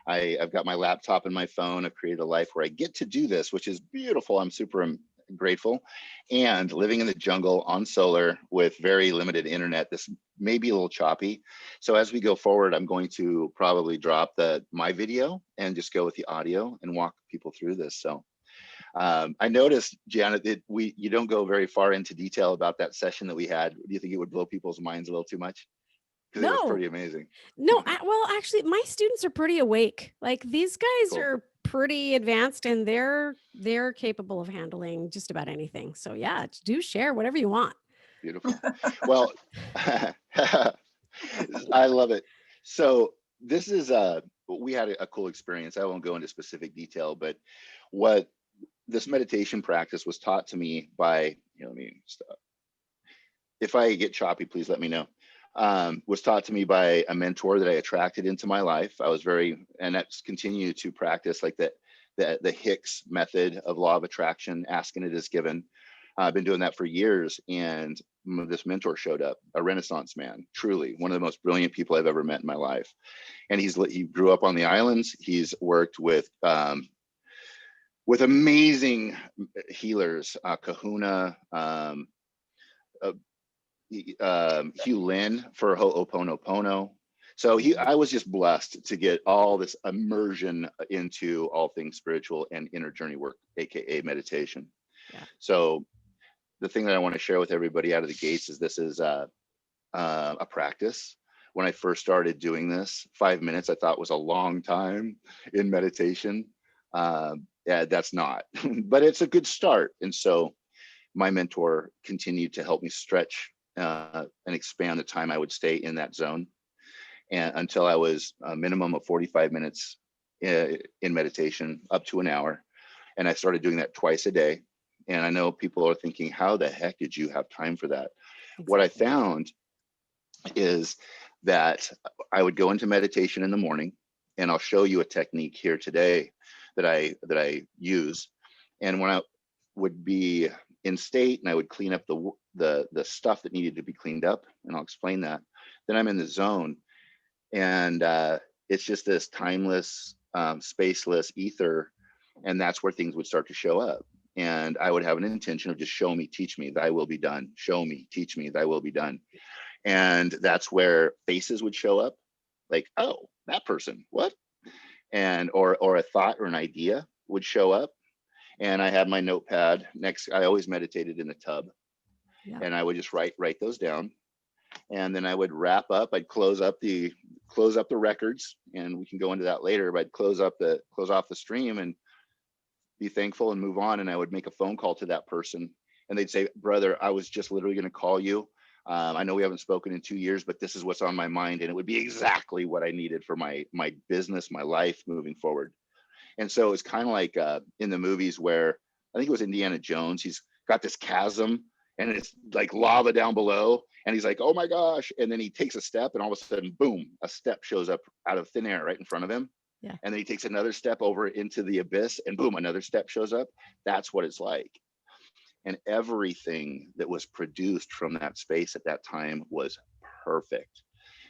I've got my laptop and my phone. I've created a life where I get to do this, which is beautiful. I'm super grateful. And living in the jungle on solar with very limited internet, this may be a little choppy. So as we go forward, I'm going to probably drop my video and just go with the audio and walk people through this. So I noticed, Janet, that you don't go very far into detail about that session that we had. Do you think it would blow people's minds a little too much? Because it was No, pretty amazing. no, well, actually, my students are pretty awake. Like these guys Cool. are pretty advanced and they're capable of handling just about anything. So yeah, do share whatever you want. Beautiful. Well, I love it. So this is we had a cool experience. I won't go into specific detail, but what this meditation practice was taught to me by, let me stop. If I get choppy, please let me know. Was taught to me by a mentor that I attracted into my life. And that's continued to practice like the Hicks method of law of attraction, asking it is given. I've been doing that for years, and this mentor showed up, a Renaissance man, truly one of the most brilliant people I've ever met in my life. And he grew up on the islands. He's worked with amazing healers, Kahuna, Hugh Lin for Ho'oponopono. So I was just blessed to get all this immersion into all things spiritual and inner journey work, AKA meditation. Yeah. So the thing that I want to share with everybody out of the gates is this is a practice. When I first started doing this, 5 minutes I thought was a long time in meditation. Yeah, that's not, but it's a good start. And so my mentor continued to help me stretch and expand the time I would stay in that zone, and until I was a minimum of 45 minutes in meditation, up to an hour. And I started doing that twice a day. And I know people are thinking, how the heck did you have time for that? Exactly. What I found is that I would go into meditation in the morning, and I'll show you a technique here today that I use. And when I would be in state and I would clean up the stuff that needed to be cleaned up, and I'll explain that, then I'm in the zone. And it's just this timeless, spaceless ether. And that's where things would start to show up. And I would have an intention of just show me, teach me, thy will be done. Show me, teach me, thy will be done. And that's where faces would show up, like, oh, that person, what? And or a thought or an idea would show up. And I had my notepad next. I always meditated in the tub. Yeah. And I would just write those down. And then I would wrap up. I'd close up the records, and we can go into that later. But I'd close off the stream and be thankful and move on. And I would make a phone call to that person, and they'd say, brother, I was just literally going to call you. I know we haven't spoken in 2 years, but this is what's on my mind. And it would be exactly what I needed for my business, my life moving forward. And so it's kind of like in the movies where I think it was Indiana Jones, he's got this chasm and it's like lava down below. And he's like, oh my gosh. And then he takes a step, and all of a sudden, boom, a step shows up out of thin air right in front of him. Yeah. And then he takes another step over into the abyss, and boom, another step shows up. That's what it's like. And everything that was produced from that space at that time was perfect.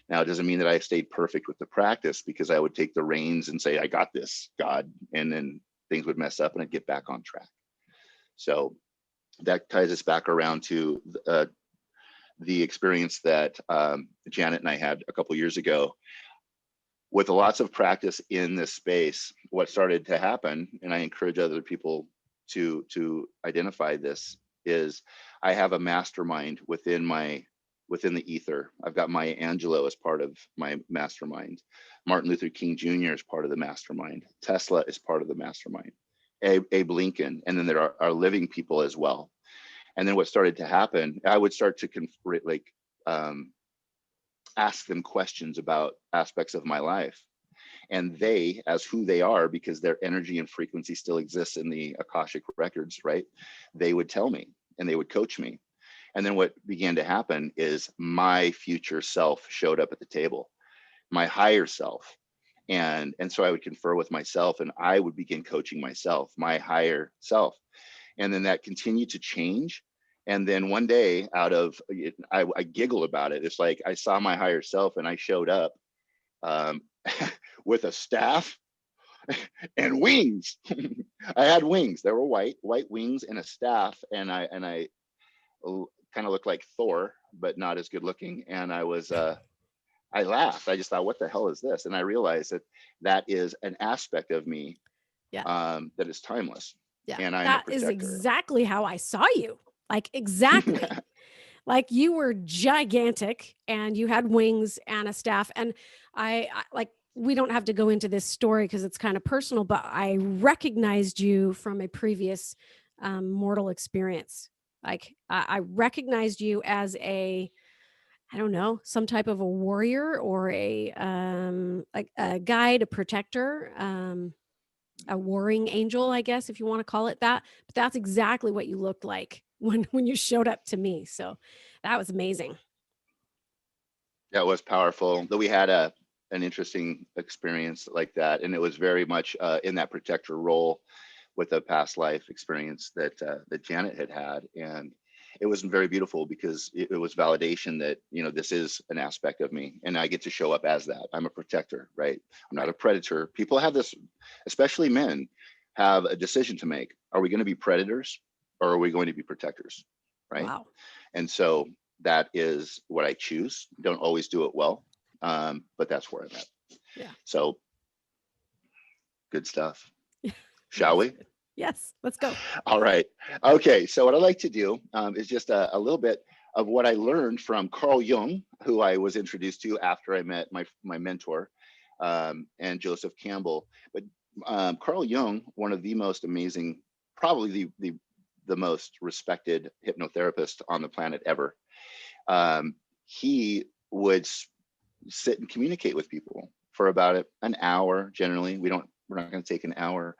Now, it doesn't mean that I stayed perfect with the practice, because I would take the reins and say, I got this, God, and then things would mess up and I'd get back on track. So that ties us back around to the experience that Janet and I had a couple years ago. With lots of practice in this space, what started to happen, and I encourage other people to identify this, is I have a mastermind within the ether. I've got Maya Angelou as part of my mastermind. Martin Luther King Jr. is part of the mastermind. Tesla is part of the mastermind. Abe Lincoln, and then there are living people as well. And then what started to happen, I would start to ask them questions about aspects of my life. And they, as who they are, because their energy and frequency still exists in the Akashic records, right? They would tell me and they would coach me. And then what began to happen is my future self showed up at the table, my higher self. And so I would confer with myself, and I would begin coaching myself, my higher self. And then that continued to change. And then one day, out of it, I giggle about it. It's like I saw my higher self, and I showed up with a staff and wings. I had wings. They were white wings and a staff, and I kind of looked like Thor, but not as good looking. And I laughed. I just thought, what the hell is this? And I realized that that is an aspect of me Yeah. that is timeless. Yeah. And I'm a That is protector. exactly how I saw you. Like, exactly. Like, you were gigantic and you had wings and a staff. And I like, we don't have to go into this story because it's kind of personal, but I recognized you from a previous mortal experience. Like, I recognized you as I don't know, some type of a warrior or like a guide, a protector, a warring angel, I guess, if you want to call it that. But that's exactly what you looked like when you showed up to me. So that was amazing. That was powerful. Though we had an interesting experience like that, and it was very much in that protector role with a past life experience that Janet had, and it was very beautiful because it was validation that, you know, this is an aspect of me, and I get to show up as that. I'm a protector, right? I'm not a predator. People have this, especially men, have a decision to make. Are we going to be predators or are we going to be protectors, right? Wow. And so that is what I choose. Don't always do it well, but that's where I'm at. Yeah. So good stuff. Shall we? Yes, let's go. All right. Okay. So what I like to do is just a little bit of what I learned from Carl Jung, who I was introduced to after I met my mentor, and Joseph Campbell. But Carl Jung, one of the most amazing, probably the most respected hypnotherapist on the planet ever. He would sit and communicate with people for about an hour. Generally, we're not going to take an hour.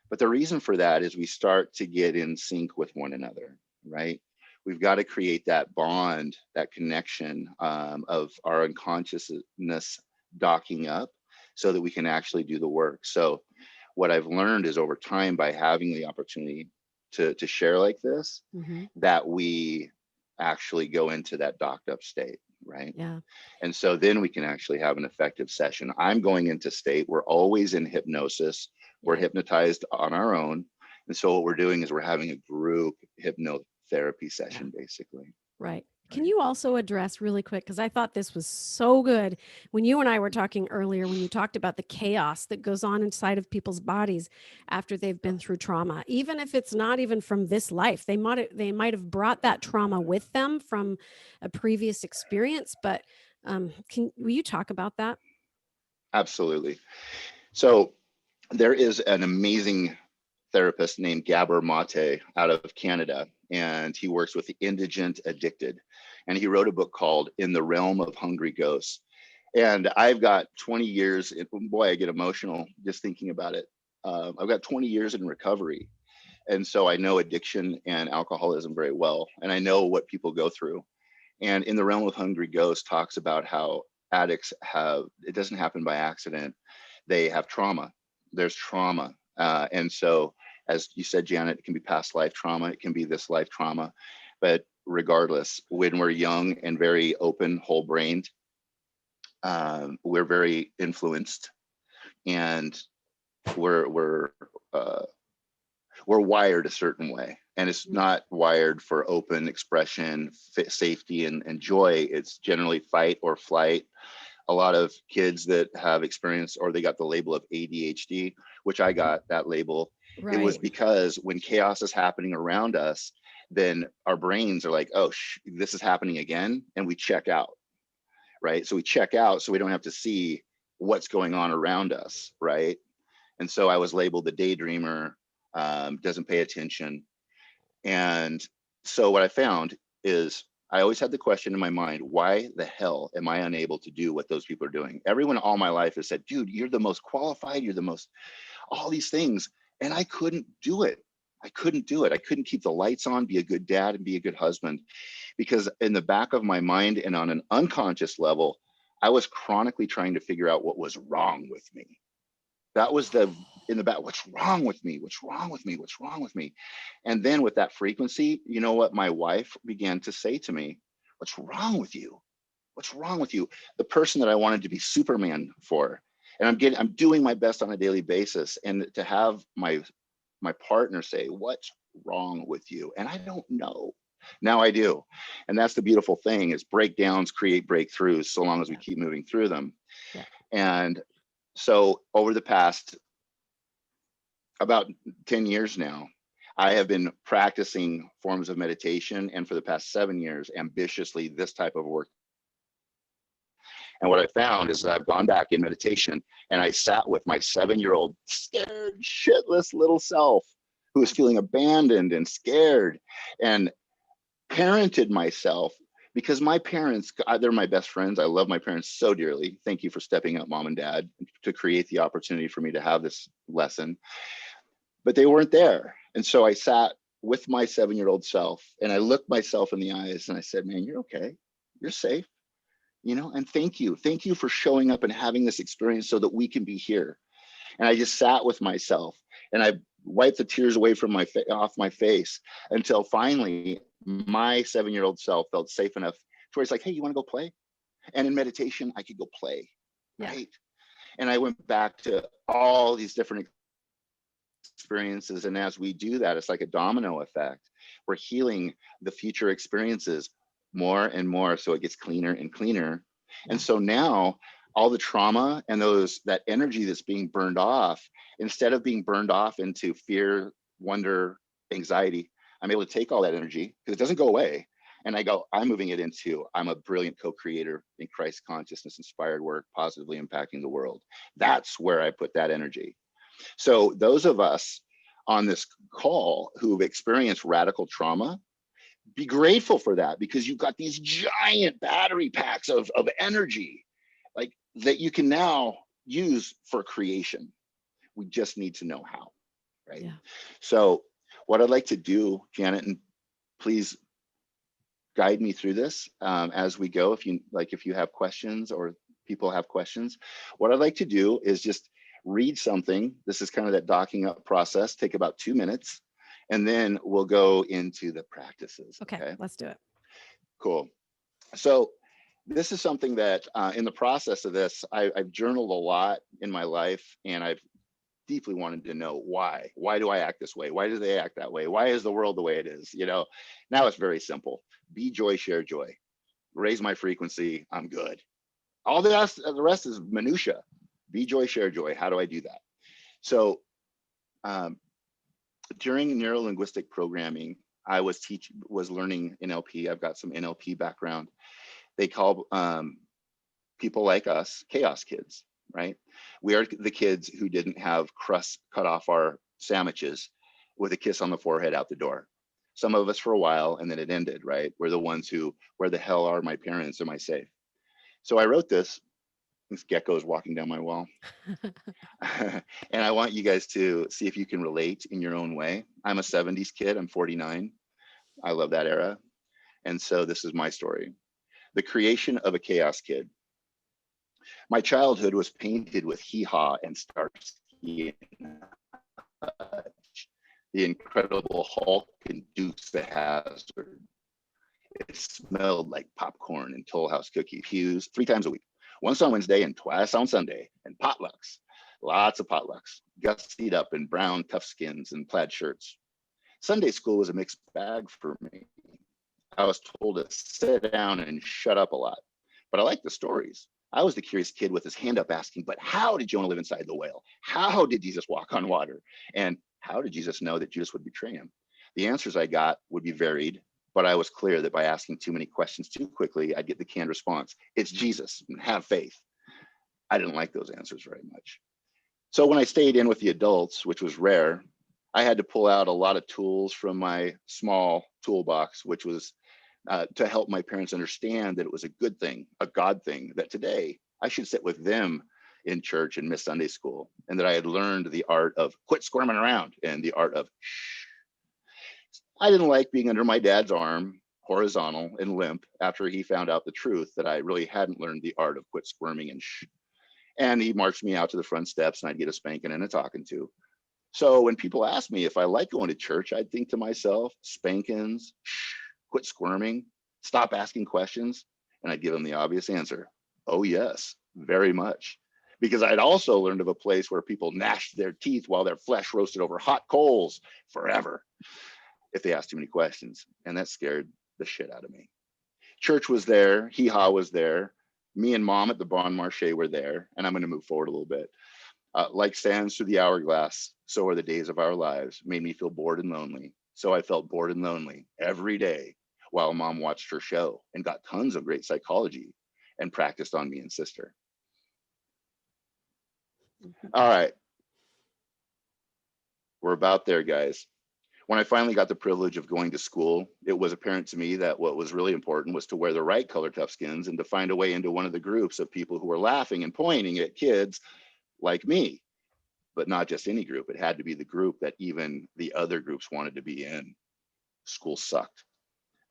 But the reason for that is we start to get in sync with one another, right? We've got to create that bond, that connection of our unconsciousness docking up so that we can actually do the work. So what I've learned is over time, by having the opportunity to share like this, that we actually go into that docked up state, right? Yeah. And so then we can actually have an effective session. I'm going into state. We're always in hypnosis. We're hypnotized on our own. And so what we're doing is we're having a group hypnotherapy session, basically. Right. Can you also address really quick, because I thought this was so good when you and I were talking earlier, when you talked about the chaos that goes on inside of people's bodies after they've been through trauma, even if it's not even from this life, they might have brought that trauma with them from a previous experience. But will you talk about that? Absolutely. So there is an amazing therapist named Gabor Mate out of Canada, and he works with the indigent addicted. And he wrote a book called In the Realm of Hungry Ghosts. And I've got 20 years, boy, I get emotional just thinking about it. I've got 20 years in recovery. And so I know addiction and alcoholism very well. And I know what people go through. And In the Realm of Hungry Ghosts talks about how addicts it doesn't happen by accident. They have trauma. There's trauma. And so, as you said, Janet, it can be past life trauma. It can be this life trauma. But regardless, when we're young and very open, whole brained, we're very influenced, and we're wired a certain way, and it's not wired for open expression, safety, and joy. It's generally fight or flight. A lot of kids that have experienced, or they got the label of ADHD, which I got that label. It was because when chaos is happening around us, then our brains are like, oh, this is happening again, and we check out, right? So we check out so we don't have to see what's going on around us, right? And so I was labeled the daydreamer, doesn't pay attention. And so what I found is I always had the question in my mind, why the hell am I unable to do what those people are doing? Everyone all my life has said, dude, you're the most qualified, you're the most, all these things. And I couldn't do it. I couldn't do it. I couldn't keep the lights on, be a good dad, and be a good husband, because in the back of my mind and on an unconscious level, I was chronically trying to figure out what was wrong with me. That was in the back, what's wrong with me? What's wrong with me? What's wrong with me? And then with that frequency, you know what my wife began to say to me? What's wrong with you? What's wrong with you? The person that I wanted to be Superman for And I'm doing my best on a daily basis. And to have my partner say, what's wrong with you? And I don't know. Now I do. And that's the beautiful thing, is breakdowns create breakthroughs so long as we keep moving through them. Yeah. And so over the past about 10 years now, I have been practicing forms of meditation, and for the past 7 years, ambitiously, this type of work. And what I found is that I've gone back in meditation and I sat with my 7-year-old scared shitless little self who was feeling abandoned and scared, and parented myself, because my parents, they're my best friends. I love my parents so dearly. Thank you for stepping up, Mom and Dad, to create the opportunity for me to have this lesson. But they weren't there. And so I sat with my 7-year-old self and I looked myself in the eyes and I said, man, you're okay. You're safe. And thank you. Thank you for showing up and having this experience so that we can be here. And I just sat with myself and I wiped the tears away from off my face, until finally my 7-year-old self felt safe enough to where it's like, hey, you want to go play? And in meditation, I could go play, right? And I went back to all these different experiences. And as we do that, it's like a domino effect. We're healing the future experiences more and more, so it gets cleaner and cleaner. And so now all the trauma and that energy that's being burned off, instead of being burned off into fear, wonder, anxiety, I'm able to take all that energy, because it doesn't go away, and I'm moving it into, I'm a brilliant co-creator in Christ consciousness inspired work, positively impacting the world. That's where I put that energy. So those of us on this call who've experienced radical trauma, be grateful for that, because you've got these giant battery packs of energy, like, that you can now use for creation. We just need to know how, right? Yeah. So what I'd like to do, Janet, and please guide me through this as we go. If you have questions or people have questions, what I'd like to do is just read something. This is kind of that docking up process, take about 2 minutes, and then we'll go into the practices. Okay, let's do it. Cool. So this is something that in the process of this, I've journaled a lot in my life, and I've deeply wanted to know why. Why do I act this way? Why do they act that way? Why is the world the way it is? Now it's very simple. Be joy, share joy. Raise my frequency, I'm good. All the rest is minutia. Be joy, share joy. How do I do that? So during neuro-linguistic programming, I was learning NLP. I've got some NLP background. They call people like us chaos kids, right? We are the kids who didn't have crusts cut off our sandwiches with a kiss on the forehead out the door. Some of us for a while, and then it ended, right? We're the ones who, where the hell are my parents? Am I safe? So I wrote this. This gecko is walking down my wall. And I want you guys to see if you can relate in your own way. I'm a 70s kid. I'm 49. I love that era. And so this is my story. The creation of a chaos kid. My childhood was painted with hee-haw and Starsky and Hutch, the Incredible Hulk and Dukes of Hazzard. It smelled like popcorn and Toll House cookie pews 3 times a week. Once on Wednesday and twice on Sunday, and potlucks, lots of potlucks, gussied up in brown tough skins and plaid shirts. Sunday school was a mixed bag for me. I was told to sit down and shut up a lot, but I liked the stories. I was the curious kid with his hand up asking, but how did Jonah live inside the whale? How did Jesus walk on water? And how did Jesus know that Judas would betray him? The answers I got would be varied, but I was clear that by asking too many questions too quickly, I'd get the canned response. It's Jesus, and have faith. I didn't like those answers very much. So when I stayed in with the adults, which was rare, I had to pull out a lot of tools from my small toolbox, which was to help my parents understand that it was a good thing, a God thing, that today I should sit with them in church and miss Sunday school, and that I had learned the art of quit squirming around and the art of shh. I didn't like being under my dad's arm, horizontal and limp, after he found out the truth that I really hadn't learned the art of quit squirming and shh. And he marched me out to the front steps, and I'd get a spanking and a talking to. So when people ask me if I like going to church, I'd think to myself, spankings, shh, quit squirming, stop asking questions. And I'd give them the obvious answer. Oh yes, very much. because I'd also learned of a place where people gnashed their teeth while their flesh roasted over hot coals forever if they asked too many questions. And that scared the shit out of me. Church was there, Hee Haw was there, me and Mom at the Bon Marché were there, and I'm going to move forward a little bit. Like sands through the hourglass, so are the days of our lives, made me feel bored and lonely. So I felt bored and lonely every day while Mom watched her show and got tons of great psychology and practiced on me and sister. All right. We're about there, guys. When I finally got the privilege of going to school, it was apparent to me that what was really important was to wear the right color toughskins and to find a way into one of the groups of people who were laughing and pointing at kids like me. But not just any group. It had to be the group that even the other groups wanted to be in. School sucked.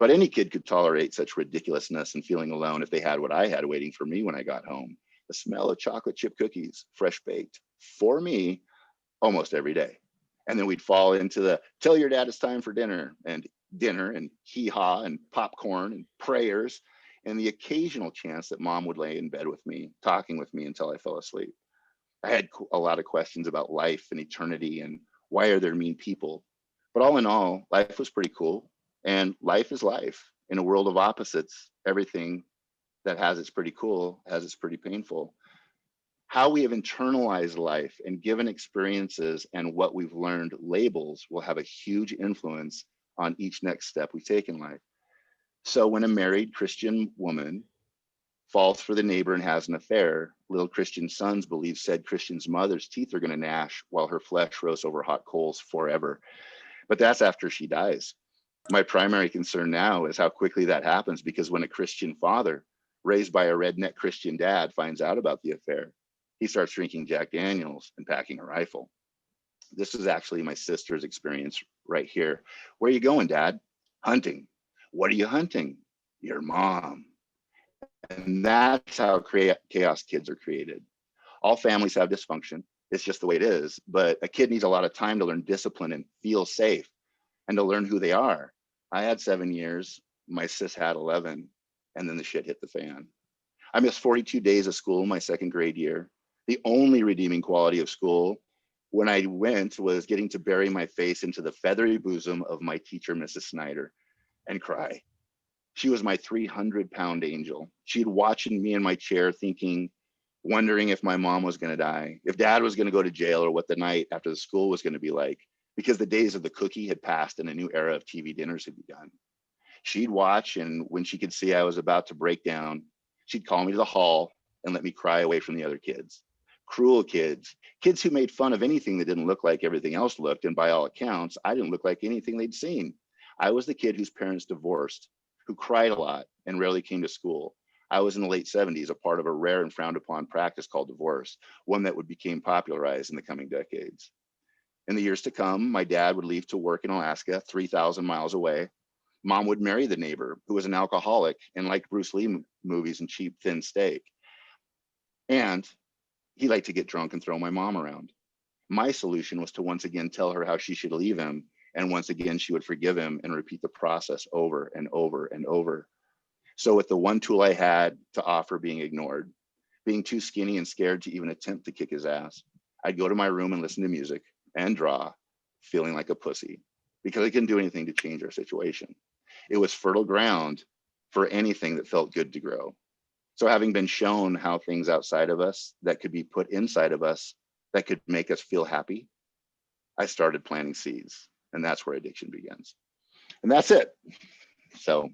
But any kid could tolerate such ridiculousness and feeling alone if they had what I had waiting for me when I got home. The smell of chocolate chip cookies, fresh baked, for me, almost every day. And then we'd fall into the tell your dad it's time for dinner and Hee Haw and popcorn and prayers and the occasional chance that Mom would lay in bed with me, talking with me until I fell asleep. I had a lot of questions about life and eternity and why are there mean people? But all in all, life was pretty cool. And life is life. In a world of opposites, everything that has its pretty cool has its pretty painful. How we have internalized life and given experiences and what we've learned labels will have a huge influence on each next step we take in life. So when a married Christian woman falls for the neighbor and has an affair, little Christian sons believe said Christian's mother's teeth are going to gnash while her flesh roasts over hot coals forever. But that's after she dies. My primary concern now is how quickly that happens, because when a Christian father raised by a redneck Christian dad finds out about the affair, he starts drinking Jack Daniels and packing a rifle. This is actually my sister's experience right here. Where are you going, Dad? Hunting. What are you hunting? Your mom. And that's how chaos kids are created. All families have dysfunction. It's just the way it is. But a kid needs a lot of time to learn discipline and feel safe and to learn who they are. I had 7 years. My sis had 11. And then the shit hit the fan. I missed 42 days of school my second grade year. The only redeeming quality of school when I went was getting to bury my face into the feathery bosom of my teacher, Mrs. Snyder, and cry. She was my 300-pound angel. She'd watching me in my chair thinking, wondering if my mom was going to die, if dad was going to go to jail, or what the night after the school was going to be like, because the days of the cookie had passed and a new era of TV dinners had begun. She'd watch, and when she could see I was about to break down, she'd call me to the hall and let me cry away from the other kids. Cruel kids, kids who made fun of anything that didn't look like everything else looked, and by all accounts, I didn't look like anything they'd seen. I was the kid whose parents divorced, who cried a lot and rarely came to school. I was in the late 70s, a part of a rare and frowned upon practice called divorce, one that would become popularized in the coming decades. In the years to come, my dad would leave to work in Alaska, 3,000 miles away. Mom would marry the neighbor who was an alcoholic and liked Bruce Lee movies and cheap, thin steak. And he liked to get drunk and throw my mom around. My solution was to once again tell her how she should leave him. And once again, she would forgive him and repeat the process over and over and over. So with the one tool I had to offer being ignored, being too skinny and scared to even attempt to kick his ass, I'd go to my room and listen to music and draw, feeling like a pussy, because I couldn't do anything to change our situation. It was fertile ground for anything that felt good to grow. So having been shown how things outside of us that could be put inside of us that could make us feel happy, I started planting seeds, and that's where addiction begins. And that's it. So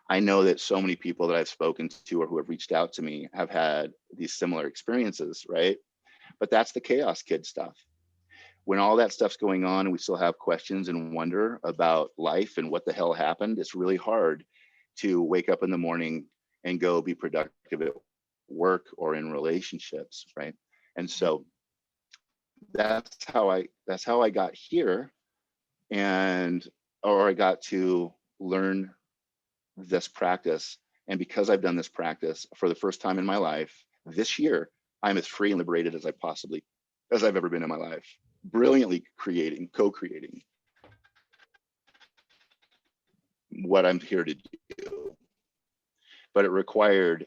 I know that so many people that I've spoken to or who have reached out to me have had these similar experiences, right? But that's the chaos kid stuff. When all that stuff's going on and we still have questions and wonder about life and what the hell happened, it's really hard to wake up in the morning and go be productive at work or in relationships, right? And so that's how I got here, or I got to learn this practice. And because I've done this practice for the first time in my life this year, I'm as free and liberated as I've ever been in my life. Brilliantly co-creating what I'm here to do. But it required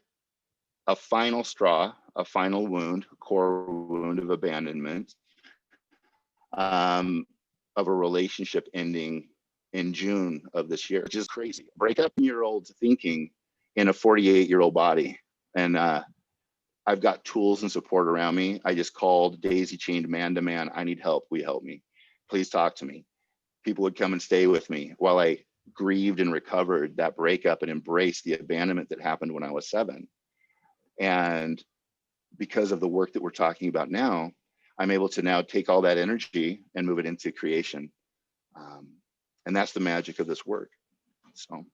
a final straw, a final wound, core wound of abandonment, of a relationship ending in June of this year, which is crazy. Break up year old thinking in a 48-year-old body. And I've got tools and support around me. I just called daisy chained man to man. I need help. Will you help me? Please talk to me. People would come and stay with me while I grieved and recovered that breakup and embraced the abandonment that happened when I was 7. And because of the work that we're talking about now, I'm able to now take all that energy and move it into creation. And that's the magic of this work. So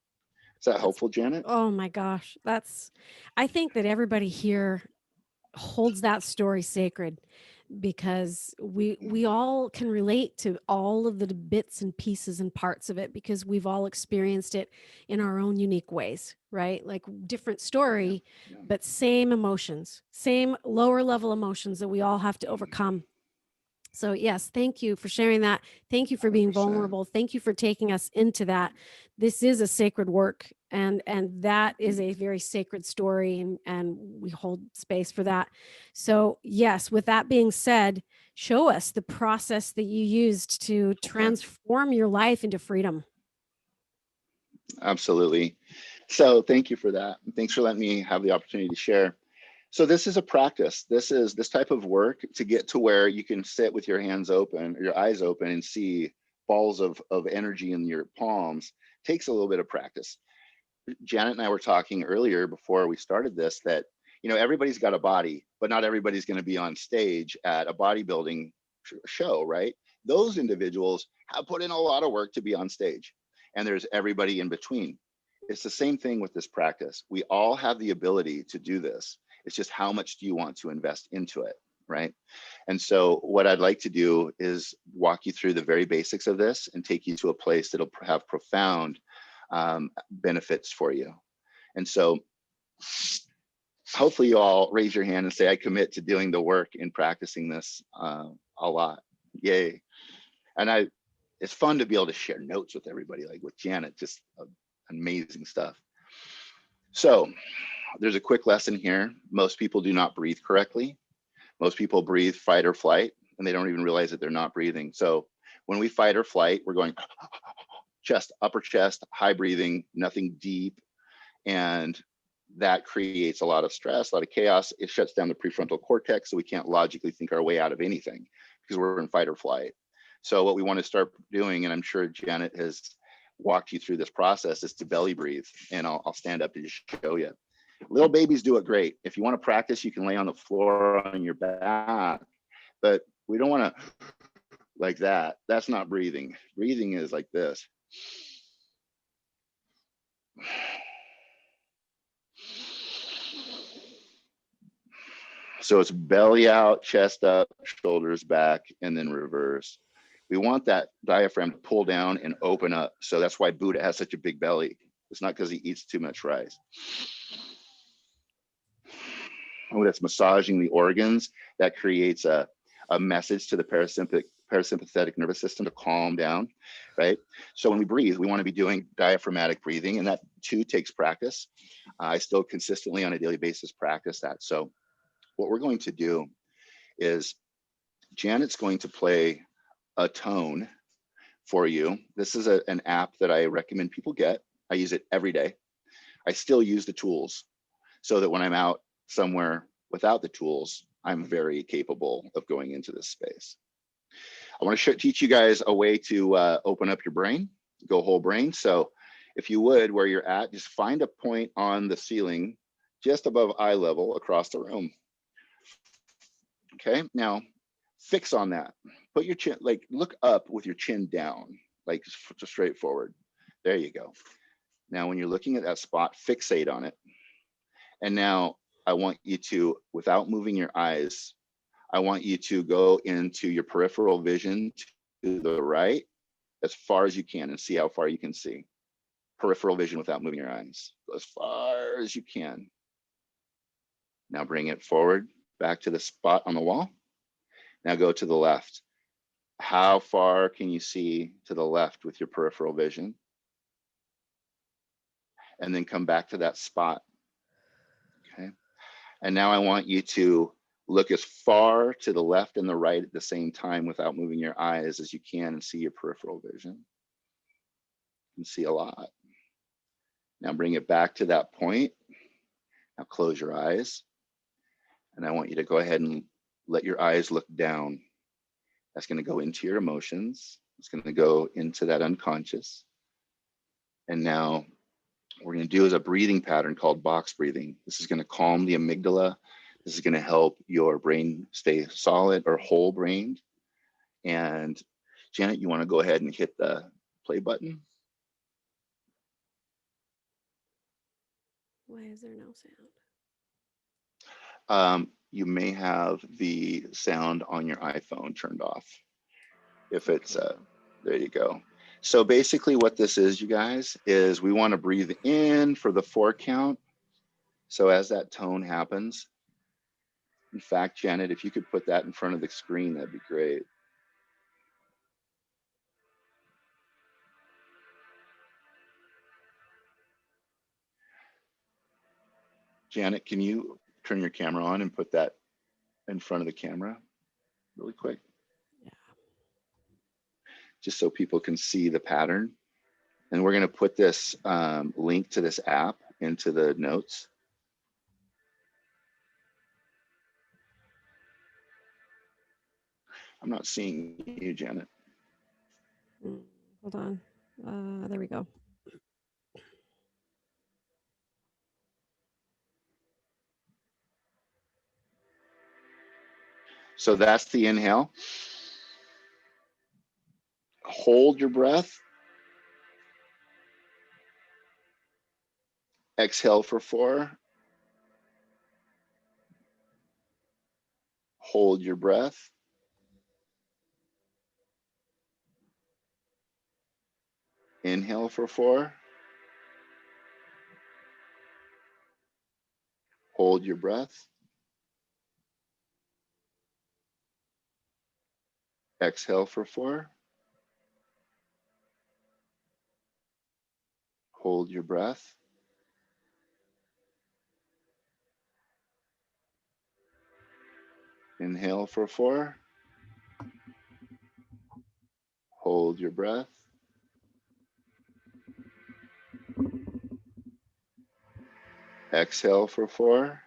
is that helpful, Janet? Oh my gosh. I think that everybody here holds that story sacred because we all can relate to all of the bits and pieces and parts of it because we've all experienced it in our own unique ways, right? Like different story, Yeah. but same emotions, same lower level emotions that we all have to overcome. So yes, thank you for sharing that. Thank you for being 100%. vulnerable. Thank you for taking us into that. This is a sacred work and that is a very sacred story and we hold space for that. So yes, with that being said, show us the process that you used to transform your life into freedom. Absolutely. So thank you for that. Thanks for letting me have the opportunity to share. So this is a practice. This is this type of work to get to where you can sit with your hands open, your eyes open, and see balls of energy in your palms. Takes a little bit of practice. Janet and I were talking earlier before we started this that, you know, everybody's got a body, but not everybody's going to be on stage at a bodybuilding show, right? Those individuals have put in a lot of work to be on stage, and there's everybody in between. It's the same thing with this practice. We all have the ability to do this. It's just how much do you want to invest into it, right? And so what I'd like to do is walk you through the very basics of this and take you to a place that'll have profound benefits for you. And so hopefully you all raise your hand and say, I commit to doing the work and practicing this a lot. Yay. And it's fun to be able to share notes with everybody, like with Janet, just amazing stuff. So there's a quick lesson here. Most people do not breathe correctly. Most people breathe fight or flight, and they don't even realize that they're not breathing. So when we fight or flight, we're going chest, upper chest, high breathing, nothing deep. And that creates a lot of stress, a lot of chaos. It shuts down the prefrontal cortex, so we can't logically think our way out of anything because we're in fight or flight. So what we want to start doing, and I'm sure Janet has walked you through this process, is to belly breathe. And I'll stand up to just show you. Little babies do it great. If you want to practice, you can lay on the floor on your back, but we don't want to like that. That's not breathing. Breathing is like this. So it's belly out, chest up, shoulders back, and then reverse. We want that diaphragm to pull down and open up. So that's why Buddha has such a big belly. It's not because he eats too much rice. Oh, that's massaging the organs. That creates a message to the parasympathetic nervous system to calm down, right? So when we breathe, we want to be doing diaphragmatic breathing, and that too takes practice. I still consistently on a daily basis practice that. So what we're going to do is Janet's going to play a tone for you. This is an app that I recommend people get. I use it every day. I still use the tools so that when I'm out somewhere without the tools, I'm very capable of going into this space. I want to teach you guys a way to open up your brain, go whole brain. So if you would, where you're at, just find a point on the ceiling just above eye level across the room. Okay, now fix on that. Put your chin, like look up with your chin down, like just straight forward. There you go. Now, when you're looking at that spot, fixate on it. And now I want you to, without moving your eyes, I want you to go into your peripheral vision to the right as far as you can and see how far you can see. Peripheral vision without moving your eyes. Go as far as you can. Now bring it forward back to the spot on the wall. Now go to the left. How far can you see to the left with your peripheral vision? And then come back to that spot. Okay. And now I want you to look as far to the left and the right at the same time without moving your eyes as you can and see your peripheral vision. You can see a lot. Now bring it back to that point. Now close your eyes. And I want you to go ahead and let your eyes look down. That's going to go into your emotions. It's going to go into that unconscious. And now what we're going to do is a breathing pattern called box breathing. This is going to calm the amygdala. This is going to help your brain stay solid or whole brained. And Janet, you want to go ahead and hit the play button? Why is there no sound? You may have the sound on your iPhone turned off. If it's, there you go. So basically what this is, you guys, is we want to breathe in for the 4 count. So as that tone happens, in fact, Janet, if you could put that in front of the screen, that'd be great. Janet, can you turn your camera on and put that in front of the camera really quick? Yeah. Just so people can see the pattern. And we're going to put this link to this app into the notes. I'm not seeing you, Janet. Hold on. There we go. So that's the inhale. Hold your breath. Exhale for 4. Hold your breath. Inhale for 4. Hold your breath. Exhale for 4. Hold your breath. Inhale for 4. Hold your breath. Exhale for 4.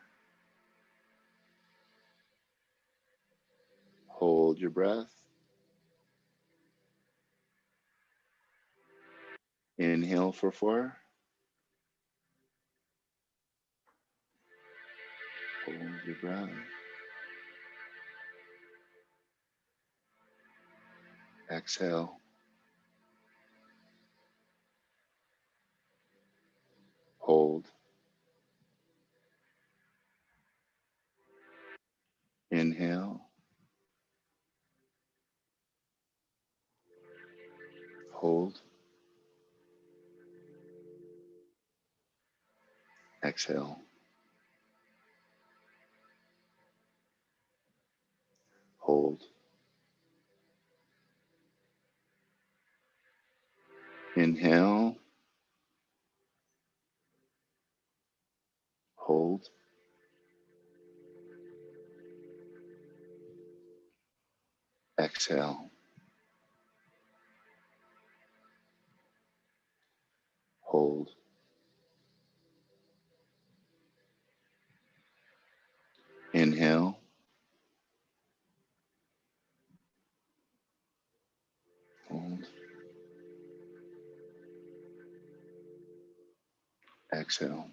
Hold your breath. Inhale for 4. Hold your breath. Exhale. Hold. Inhale. Hold. Exhale. Hold. Inhale. Hold. Exhale. Hold. Inhale. Hold. Exhale.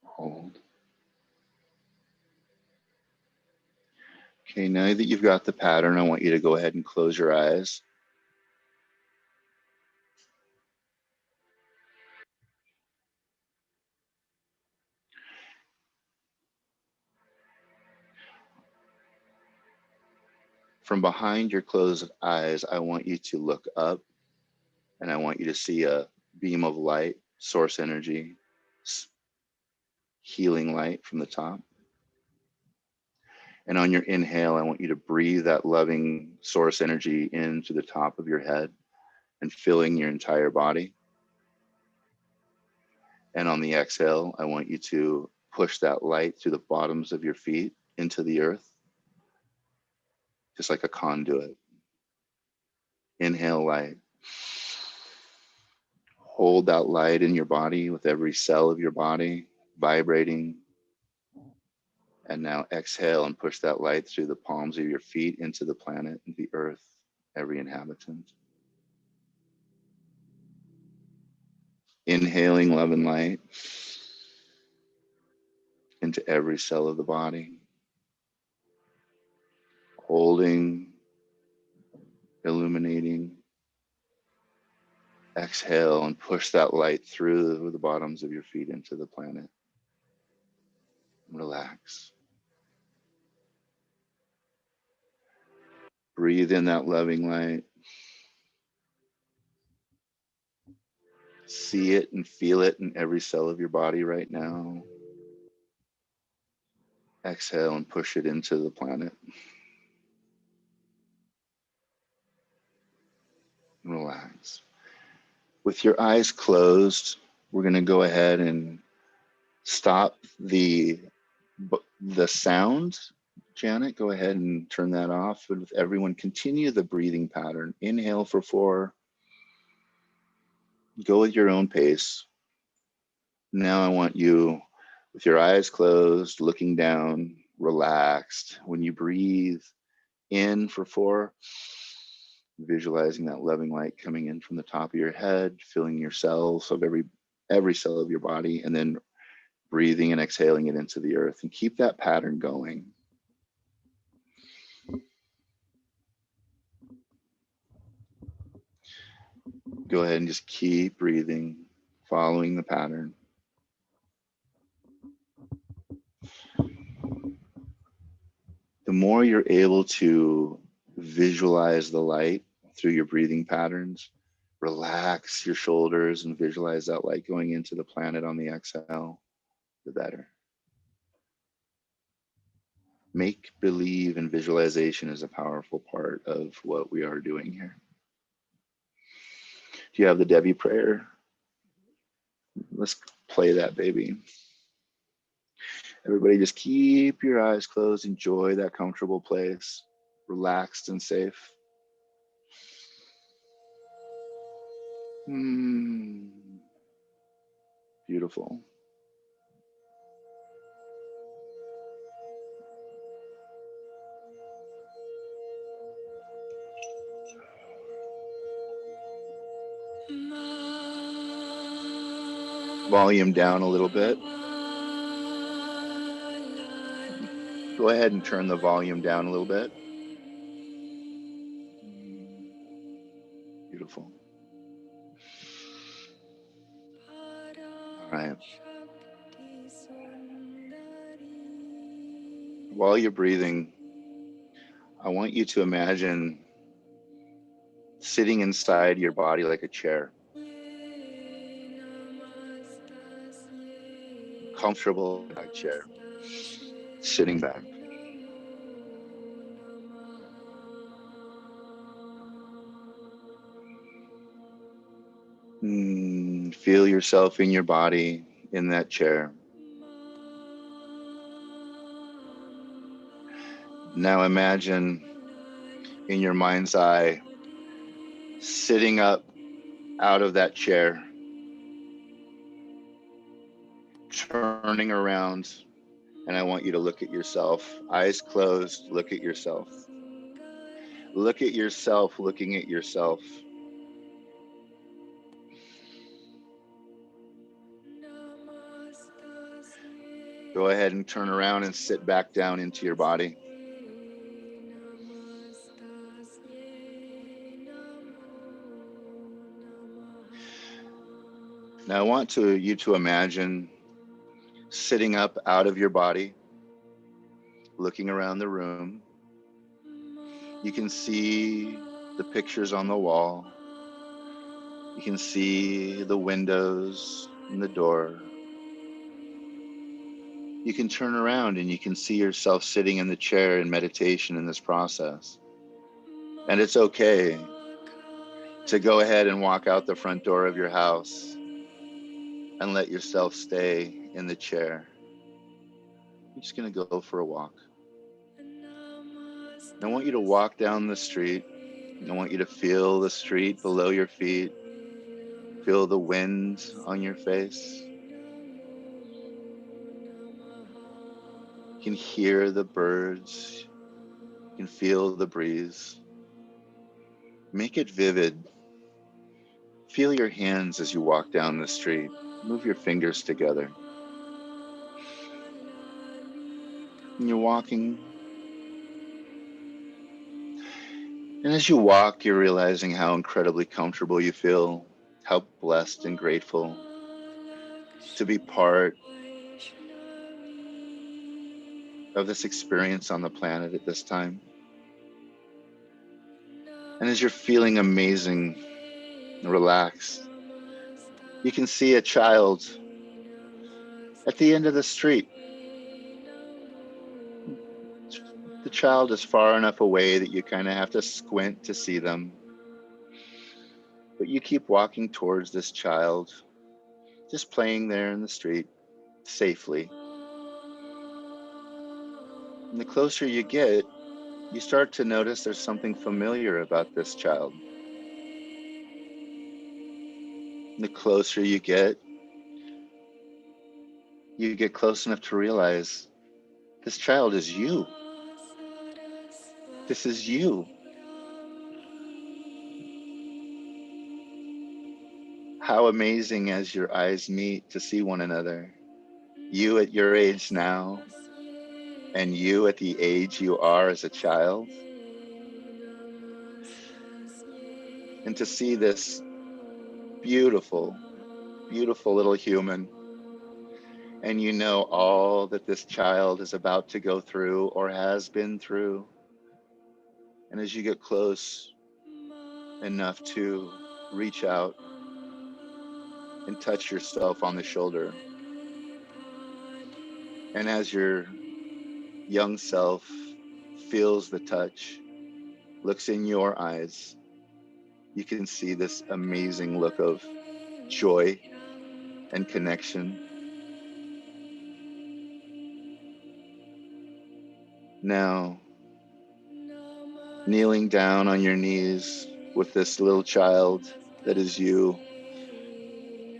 Hold. Okay, now that you've got the pattern, I want you to go ahead and close your eyes. From behind your closed eyes, I want you to look up and I want you to see a beam of light, source energy, healing light from the top. And on your inhale, I want you to breathe that loving source energy into the top of your head and filling your entire body. And on the exhale, I want you to push that light through the bottoms of your feet into the earth, just like a conduit. Inhale light. Hold that light in your body with every cell of your body vibrating. And now exhale and push that light through the palms of your feet into the planet, the earth, every inhabitant. Inhaling love and light into every cell of the body. Holding, illuminating. Exhale and push that light through the bottoms of your feet into the planet. Relax. Breathe in that loving light. See it and feel it in every cell of your body right now. Exhale and push it into the planet. Relax. With your eyes closed, we're going to go ahead and stop the sound. Janet, go ahead and turn that off. And with everyone, continue the breathing pattern. Inhale for 4. Go with your own pace. Now I want you, with your eyes closed, looking down, relaxed. When you breathe in for 4, visualizing that loving light coming in from the top of your head, filling your cells of every cell of your body, and then breathing and exhaling it into the earth, and keep that pattern going. Go ahead and just keep breathing, following the pattern. The more you're able to visualize the light through your breathing patterns, relax your shoulders and visualize that light going into the planet on the exhale, the better. Make believe and visualization is a powerful part of what we are doing here. Do you have the Debbie prayer? Let's play that, baby. Everybody just keep your eyes closed. Enjoy that comfortable place, relaxed and safe. Beautiful. Volume down a little bit. Go ahead and turn the volume down a little bit. Beautiful. All right. While you're breathing, I want you to imagine sitting inside your body like a chair. Comfortable in that chair, sitting back. Feel yourself in your body in that chair. Now imagine in your mind's eye, sitting up out of that chair, turning around, and I want you to look at yourself, eyes closed, look at yourself. Look at yourself, looking at yourself. Go ahead and turn around and sit back down into your body. Now I want you to imagine sitting up out of your body, looking around the room. You can see the pictures on the wall. You can see the windows and the door. You can turn around and you can see yourself sitting in the chair in meditation in this process. And it's okay to go ahead and walk out the front door of your house and let yourself stay in the chair. You're just going to go for a walk. I want you to walk down the street. I want you to feel the street below your feet. Feel the wind on your face. You can hear the birds. You can feel the breeze. Make it vivid. Feel your hands as you walk down the street. Move your fingers together. And you're walking. And as you walk, you're realizing how incredibly comfortable you feel, how blessed and grateful to be part of this experience on the planet at this time. And as you're feeling amazing and relaxed, you can see a child at the end of the street. The child is far enough away that you kind of have to squint to see them. But you keep walking towards this child, just playing there in the street safely. And the closer you get, you start to notice there's something familiar about this child. And the closer you get close enough to realize this child is you. This is you. How amazing as your eyes meet to see one another. You at your age now, and you at the age you are as a child. And to see this beautiful, beautiful little human, and you know all that this child is about to go through or has been through. And as you get close enough to reach out and touch yourself on the shoulder, and as your young self feels the touch, looks in your eyes, you can see this amazing look of joy and connection. Now, kneeling down on your knees with this little child that is you,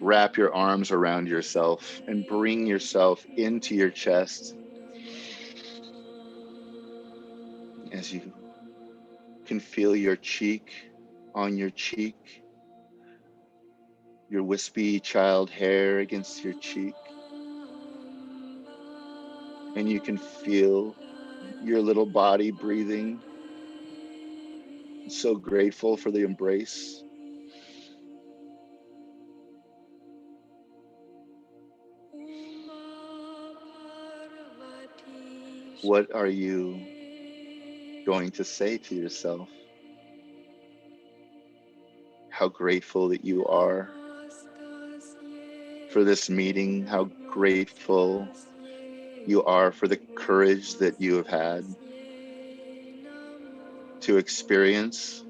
wrap your arms around yourself and bring yourself into your chest as you can feel your cheek on your cheek, your wispy child hair against your cheek. And you can feel your little body breathing. So grateful for the embrace. What are you going to say to yourself? How grateful that you are for this meeting, how grateful you are for the courage that you have had to experience,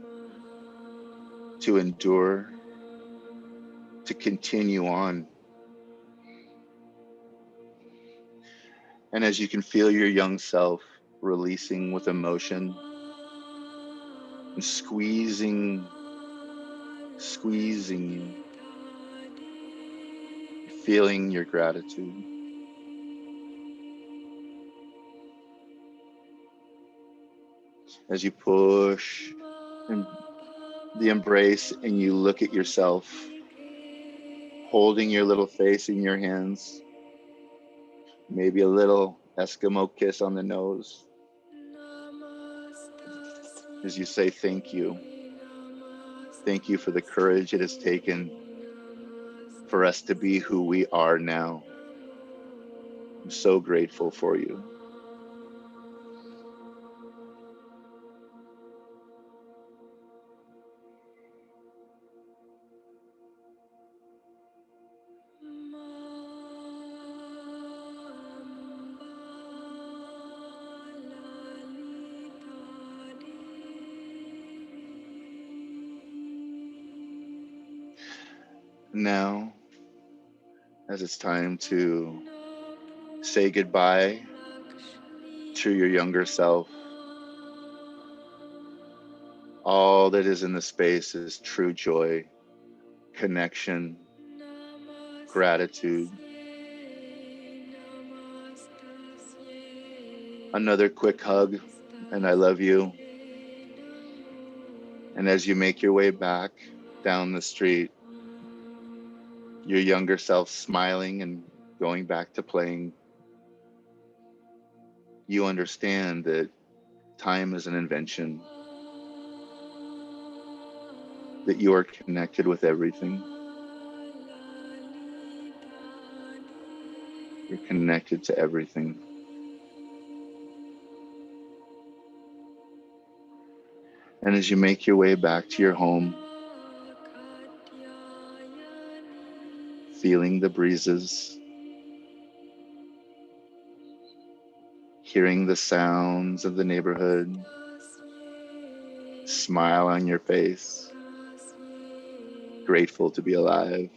to endure, to continue on. And as you can feel your young self releasing with emotion and squeezing you, feeling your gratitude. As you push and the embrace and you look at yourself, holding your little face in your hands, maybe a little Eskimo kiss on the nose, as you say thank you. Thank you for the courage it has taken for us to be who we are now. I'm so grateful for you. Now, as it's time to say goodbye to your younger self. All that is in the space is true joy, connection, gratitude. Another quick hug, and I love you. And as you make your way back down the street, your younger self smiling and going back to playing, you understand that time is an invention, that you are connected with everything. You're connected to everything. And as you make your way back to your home, feeling the breezes, hearing the sounds of the neighborhood, smile on your face, grateful to be alive.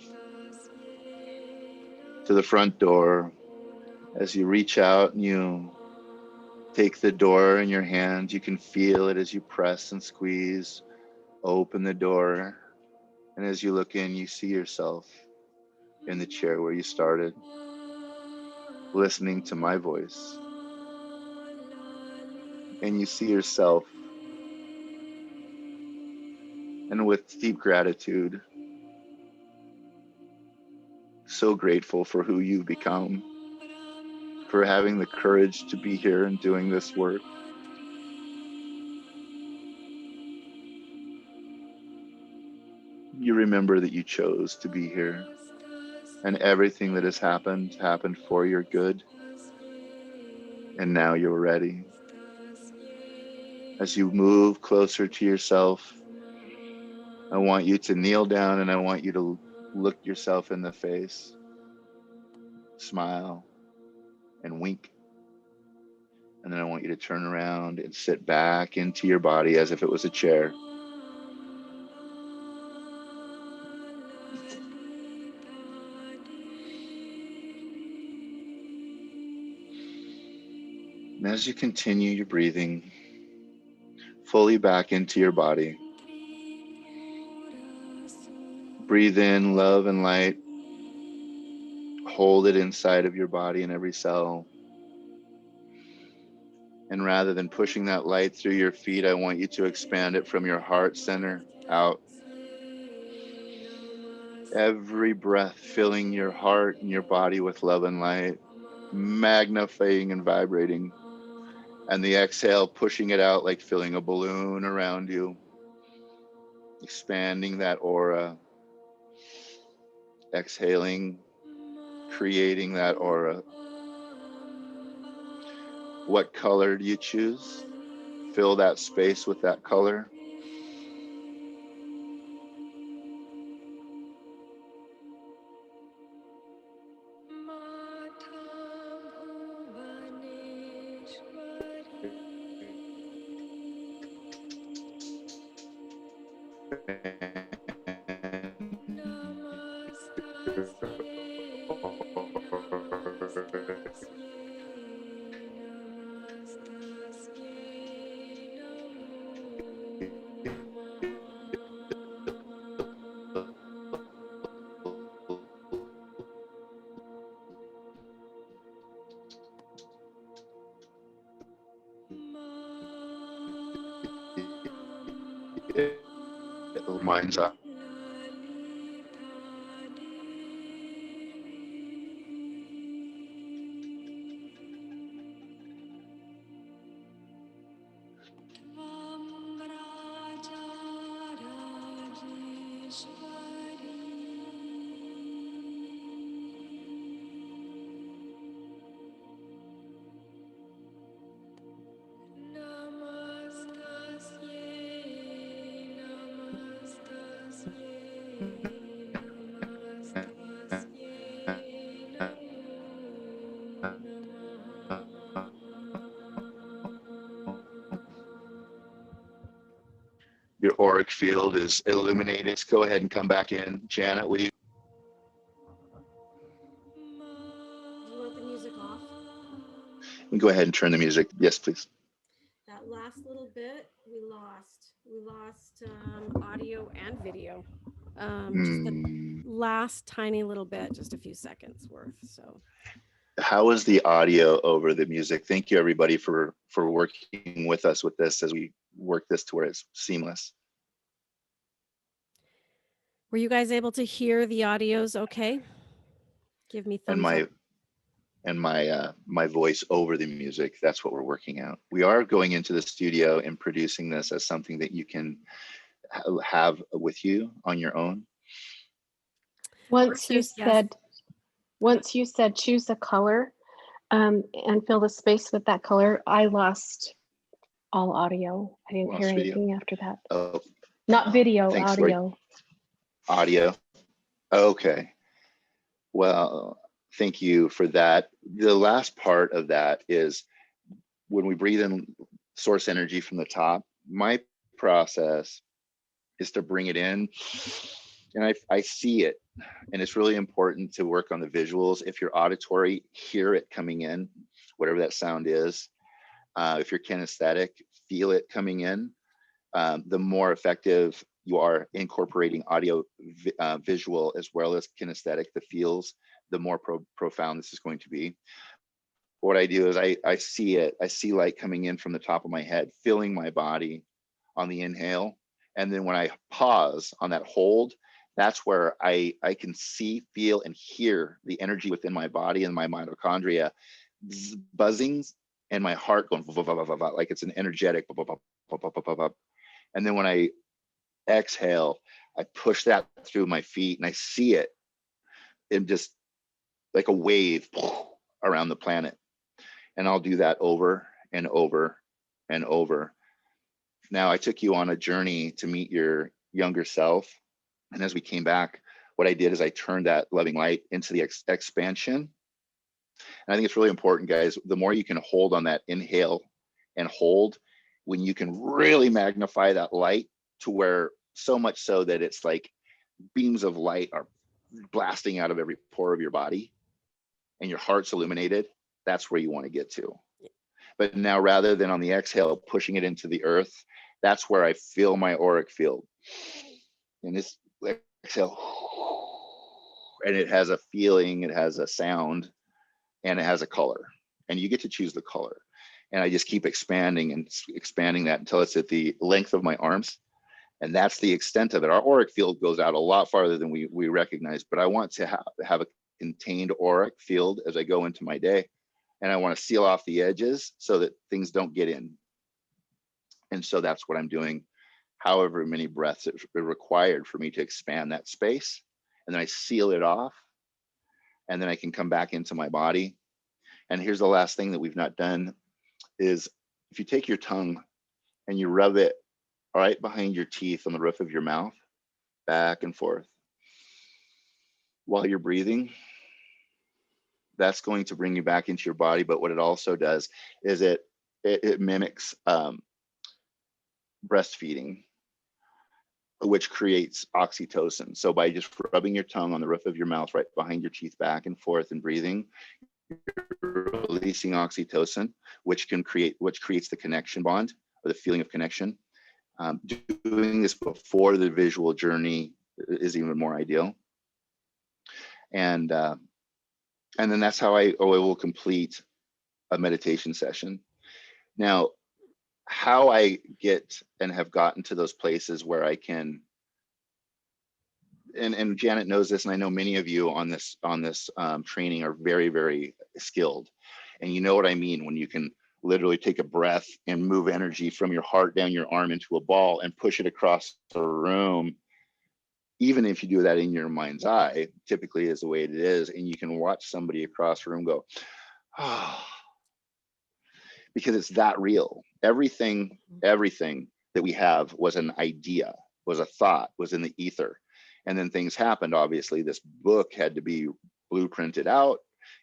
To the front door, as you reach out and you take the door in your hand, you can feel it as you press and squeeze, open the door. And as you look in, you see yourself in the chair where you started, listening to my voice. And you see yourself, and with deep gratitude, so grateful for who you've become, for having the courage to be here and doing this work. You remember that you chose to be here, and everything that has happened for your good. And now you're ready. As you move closer to yourself, I want you to kneel down and I want you to look yourself in the face, smile, and wink. And then I want you to turn around and sit back into your body as if it was a chair. And as you continue your breathing fully back into your body, breathe in love and light. Hold it inside of your body in every cell. And rather than pushing that light through your feet, I want you to expand it from your heart center out. Every breath filling your heart and your body with love and light, magnifying and vibrating. And the exhale, pushing it out like filling a balloon around you, expanding that aura. Exhaling, creating that aura. What color do you choose? Fill that space with that color. Mind's up. Your auric field is illuminated. Go ahead and come back in. Janet, will you? go ahead and turn the music. Yes, please. That last little bit, we lost audio and video. Just the last tiny little bit, just a few seconds worth. So how is the audio over the music? Thank you everybody for working with us with this as we work this to where it's seamless. were you guys able to hear the audios okay? Give me thumbs up. And my voice over the music. That's what we're working out. We are going into the studio and producing this as something that you can have with you on your own. Once you said choose a color and fill the space with that color, I lost all audio. I didn't hear anything after that. Oh, not video. Thanks, audio. Lori. Audio. Okay. Well, thank you for that. The last part of that is when we breathe in source energy from the top, my process is to bring it in, and I see it, and it's really important to work on the visuals. If you're auditory, hear it coming in, whatever that sound is. If you're kinesthetic, feel it coming in. The more effective you are incorporating audio, visual, as well as kinesthetic, the feels, the more profound this is going to be. What I do is I see it. I see light coming in from the top of my head, filling my body on the inhale. And then when I pause on that hold, that's where I can see, feel, and hear the energy within my body and my mitochondria buzzing, and my heart going like it's an energetic. And then when I exhale, I push that through my feet, and I see it in just like a wave around the planet. And I'll do that over and over and over. Now, I took you on a journey to meet your younger self. And as we came back, what I did is I turned that loving light into the expansion. And I think it's really important, guys, the more you can hold on that inhale and hold, when you can really magnify that light to where so much so that it's like beams of light are blasting out of every pore of your body and your heart's illuminated, that's where you want to get to. But now, rather than on the exhale, pushing it into the earth, that's where I feel my auric field. And this exhale, and it has a feeling, it has a sound, and it has a color. And you get to choose the color. And I just keep expanding and expanding that until it's at the length of my arms. And that's the extent of it. Our auric field goes out a lot farther than we recognize, but I want to have a contained auric field as I go into my day. And I want to seal off the edges so that things don't get in. And so that's what I'm doing, however many breaths it required for me to expand that space. And then I seal it off, and then I can come back into my body. And here's the last thing that we've not done is if you take your tongue and you rub it right behind your teeth on the roof of your mouth, back and forth, while you're breathing, that's going to bring you back into your body. But what it also does is it mimics breastfeeding, which creates oxytocin. So by just rubbing your tongue on the roof of your mouth right behind your teeth, back and forth, and breathing, you're releasing oxytocin, which creates the connection bond, or the feeling of connection. Doing this before the visual journey is even more ideal. And then that's how I will complete a meditation session. Now, how I get and have gotten to those places where I can, and Janet knows this, and I know many of you on this training are very, very skilled. And you know what I mean when you can literally take a breath and move energy from your heart down your arm into a ball and push it across the room. Even if you do that in your mind's eye, typically is the way it is, and you can watch somebody across the room go, oh, because it's that real. Everything that we have was an idea, was a thought, was in the ether. And then things happened. Obviously, this book had to be blueprinted out.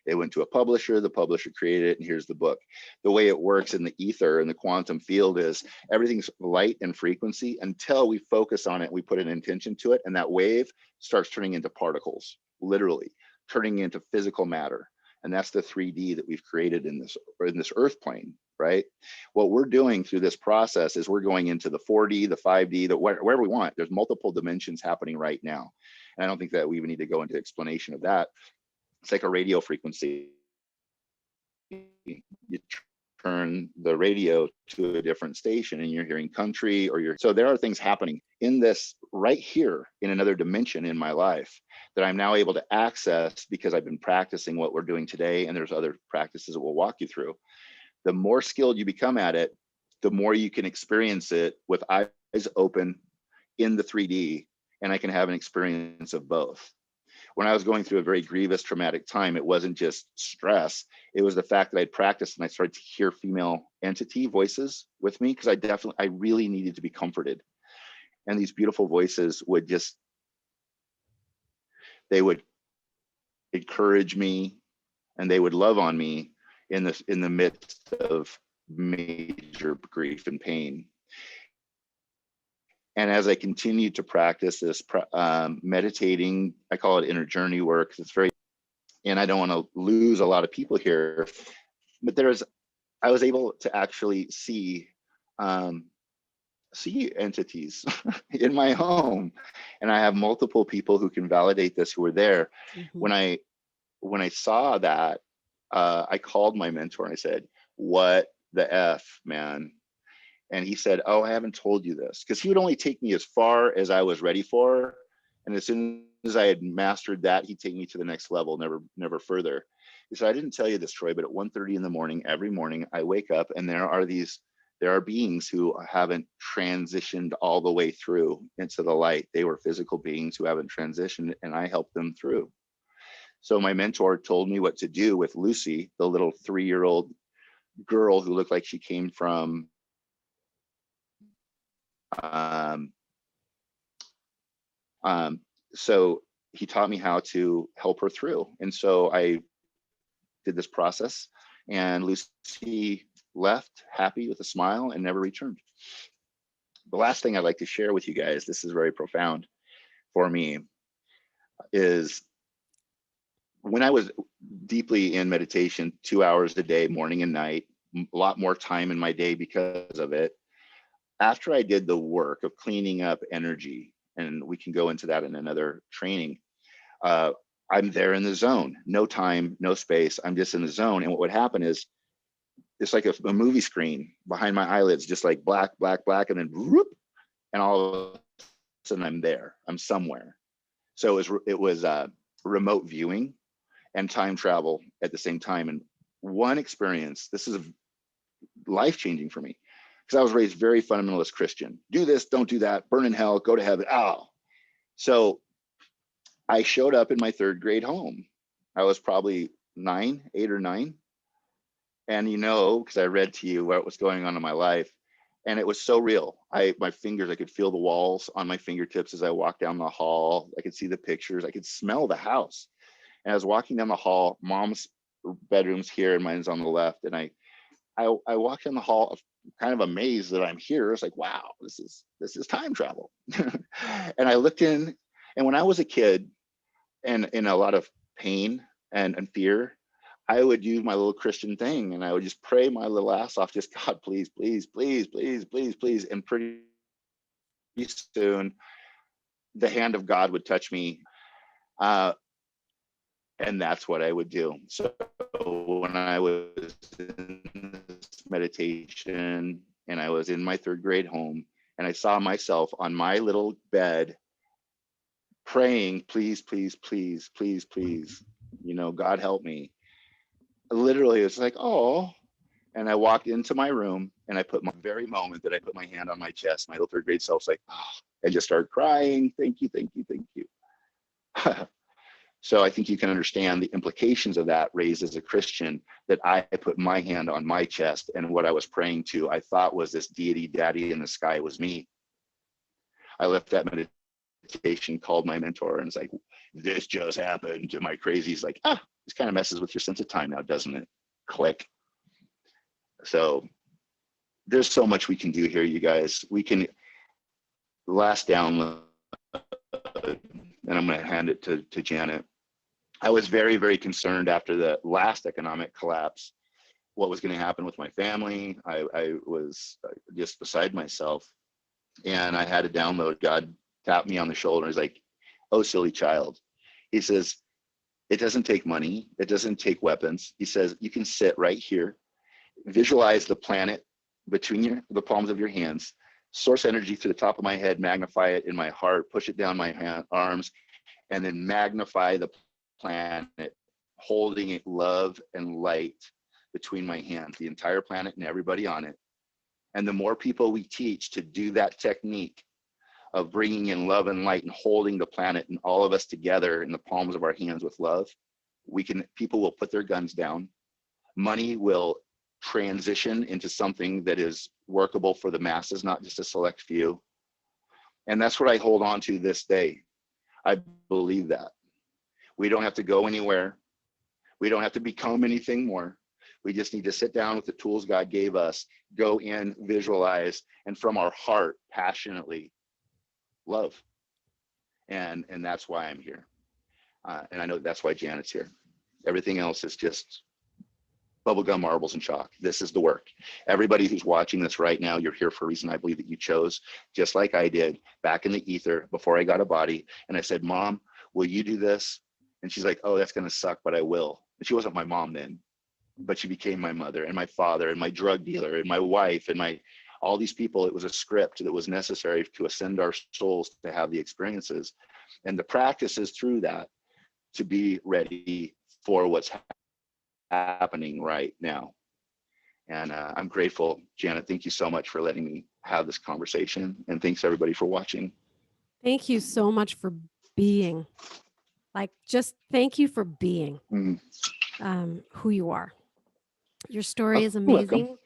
It went to a publisher, the publisher created it, and here's the book. The way it works in the ether and the quantum field is everything's light and frequency until we focus on it, we put an intention to it, and that wave starts turning into particles, literally turning into physical matter. And that's the 3D that we've created in this earth plane, right? What we're doing through this process is we're going into the 4D, the 5D, wherever we want. There's multiple dimensions happening right now. And I don't think that we even need to go into explanation of that. It's like a radio frequency. You turn the radio to a different station and you're hearing country, so there are things happening in this right here in another dimension in my life that I'm now able to access because I've been practicing what we're doing today. And there's other practices that we'll walk you through. The more skilled you become at it, the more you can experience it with eyes open in the 3D. And I can have an experience of both. When I was going through a very grievous traumatic time, it wasn't just stress. It was the fact that I'd practiced and I started to hear female entity voices with me, because I really needed to be comforted. And these beautiful voices they would encourage me and they would love on me in the midst of major grief and pain. And as I continued to practice this meditating, I call it inner journey work. It's very, and I don't want to lose a lot of people here, but I was able to actually see entities in my home, and I have multiple people who can validate this who were there. Mm-hmm. When I saw that, I called my mentor and I said, "What the F, man?" And he said, "Oh, I haven't told you this," because he would only take me as far as I was ready for. And as soon as I had mastered that, he'd take me to the next level, never further. He said, "I didn't tell you this, Troy, but at 1:30 in the morning, every morning I wake up and there are beings who haven't transitioned all the way through into the light. They were physical beings who haven't transitioned, and I helped them through." So my mentor told me what to do with Lucy, the little 3-year-old girl who looked like she came from so he taught me how to help her through. And so I did this process, and Lucy left happy with a smile and never returned. The last thing I'd like to share with you guys, this is very profound for me, is when I was deeply in meditation 2 hours a day, morning and night, a lot more time in my day because of it. After I did the work of cleaning up energy, and we can go into that in another training, I'm there in the zone, no time, no space. I'm just in the zone. And what would happen is it's like a movie screen behind my eyelids, just like black, black, black, and then whoop, and all of a sudden I'm there, I'm somewhere. So it was remote viewing and time travel at the same time. And one experience, this is life-changing for me, because I was raised very fundamentalist Christian. Do this, don't do that, burn in hell, go to heaven. Oh. So I showed up in my 3rd grade home. I was probably 8 or 9. And because I read to you what was going on in my life, and it was so real. My fingers, I could feel the walls on my fingertips as I walked down the hall. I could see the pictures. I could smell the house. And I was walking down the hall. Mom's bedroom's here and mine's on the left. And I walked down the hall, kind of amazed that I'm here. It's like, wow, this is time travel. And I looked in, and when I was a kid and in a lot of pain and fear, I would use my little Christian thing and I would just pray my little ass off, just God, please, please, please, please, please, please. And pretty soon the hand of God would touch me. And that's what I would do. So when I was in this meditation and I was in my 3rd grade home and I saw myself on my little bed praying, please, please, please, please, please, God help me. Literally, it's like, oh, and I walked into my room and I put my very moment that I put my hand on my chest, my little 3rd grade self's like, oh, and just started crying. Thank you, thank you, thank you. So I think you can understand the implications of that, raised as a Christian, that I put my hand on my chest, and what I was praying to, I thought was this deity daddy in the sky was me. I left that meditation, called my mentor, and it's like, this just happened. And my crazy's like, this kind of messes with your sense of time now, doesn't it? Click. So there's so much we can do here, you guys. We can, last download, and I'm going to hand it to Janet. I was very, very concerned after the last economic collapse, what was going to happen with my family. I was just beside myself, and I had to download. God tapped me on the shoulder. He's like, "Oh, silly child." He says, "It doesn't take money. It doesn't take weapons." He says, "You can sit right here, visualize the planet between the palms of your hands, source energy to the top of my head, magnify it in my heart, push it down my arms, and then magnify the planet, holding it love and light between my hands, the entire planet and everybody on it." And the more people we teach to do that technique of bringing in love and light and holding the planet and all of us together in the palms of our hands with love, people will put their guns down. Money will transition into something that is workable for the masses, not just a select few. And that's what I hold on to this day. I believe that. We don't have to go anywhere. We don't have to become anything more. We just need to sit down with the tools God gave us, go in, visualize, and from our heart, passionately love. And that's why I'm here. And I know that's why Janet's here. Everything else is just bubblegum, marbles, and chalk. This is the work. Everybody who's watching this right now, you're here for a reason. I believe that you chose, just like I did back in the ether before I got a body. And I said, "Mom, will you do this?" And she's like, "Oh, that's going to suck, but I will." And she wasn't my mom then, but she became my mother and my father and my drug dealer and my wife and all these people. It was a script that was necessary to ascend our souls to have the experiences. And the practice is through that to be ready for what's happening right now. And I'm grateful. Janet, thank you so much for letting me have this conversation. And thanks everybody for watching. Thank you so much for being, just thank you for being who you are. Your story is amazing. Welcome.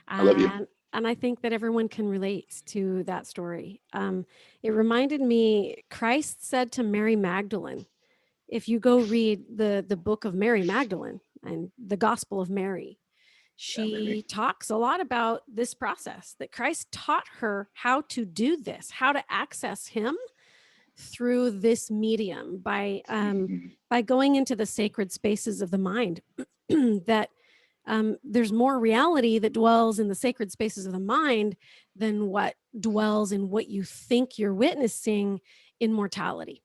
I love you. And I think that everyone can relate to that story. It reminded me, Christ said to Mary Magdalene, if you go read the book of Mary Magdalene and the Gospel of Mary, she talks a lot about this process, that Christ taught her how to do this, how to access him through this medium by going into the sacred spaces of the mind. That there's more reality that dwells in the sacred spaces of the mind than what dwells in what you think you're witnessing in mortality.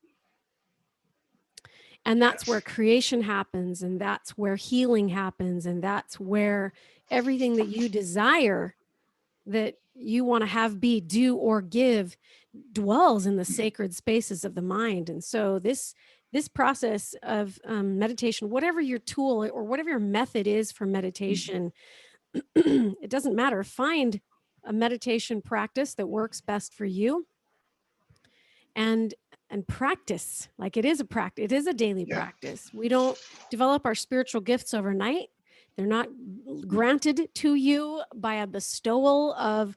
And that's where creation happens, and that's where healing happens, and that's where everything that you desire, that you want to have, be, do, or give, dwells in the sacred spaces of the mind. And so this process of meditation, whatever your tool or whatever your method is for meditation, it doesn't matter. Find a meditation practice that works best for you, and practice. Like, it is a practice. It is a daily practice. We don't develop our spiritual gifts overnight. They're not granted to you by a bestowal of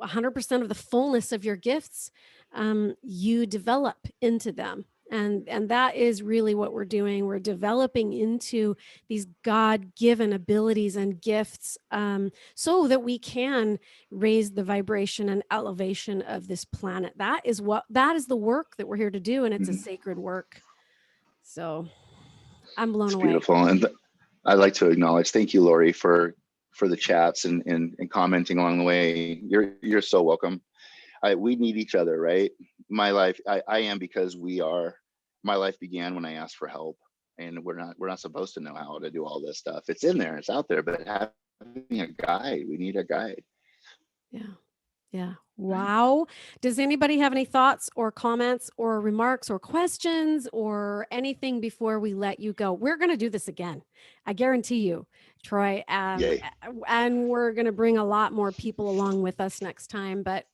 100% of the fullness of your gifts. You develop into them. And that is really what we're doing. We're developing into these God-given abilities and gifts, so that we can raise the vibration and elevation of this planet. That is the work that we're here to do, and it's a sacred work. So I'm blown away. Beautiful. And I'd like to acknowledge, thank you, Lori, for the chats and commenting along the way. You're so welcome. We need each other, right? My life, I am because we are. My life began when I asked for help, and we're not supposed to know how to do all this stuff. It's in there, it's out there, but having a guide, we need a guide. Yeah. Wow. Does anybody have any thoughts or comments or remarks or questions or anything before we let you go? We're going to do this again. I guarantee you, Troy. And we're going to bring a lot more people along with us next time. But